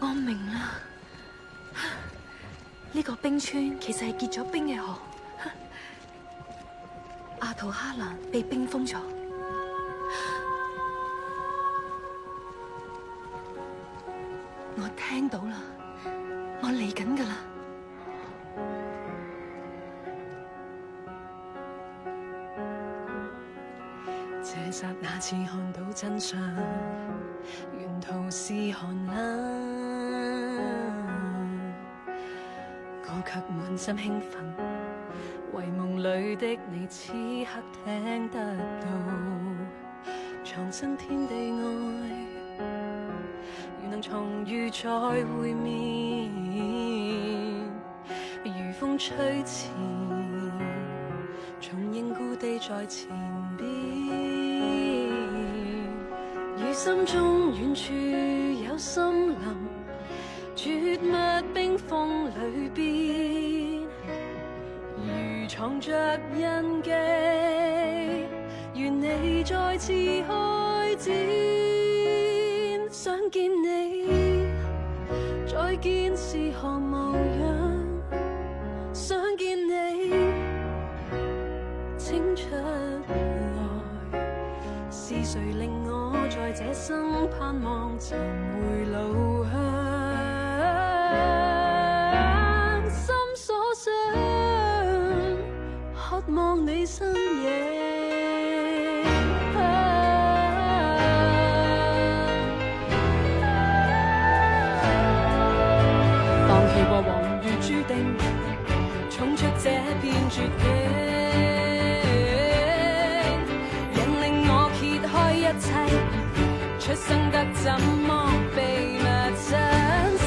我明啦，呢個冰川其實係結咗冰嘅河。阿圖哈蘭被冰封咗。我聽到啦，我嚟緊噶啦。這剎那次看到真相，沿途是寒冷，我卻滿心興奮，遺夢裏的你此刻聽得到，藏身天地外，如能重遇再會面，如風吹前，重現故地在前邊。如心中遠處有森林，絕密冰封裏邊，如藏着印記，願你再次開展。想見你，再見是何模樣？想見你，請出來，是誰令我在這生盼望尋回路向？心所想，渴望你身影。放棄過往如注定，衝出這片絕境，引領我揭開一切，出生得怎麼秘密真聲？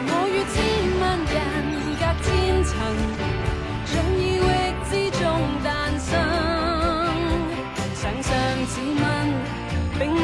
我與千萬人隔千層，像異域之中誕生，想象自問並沒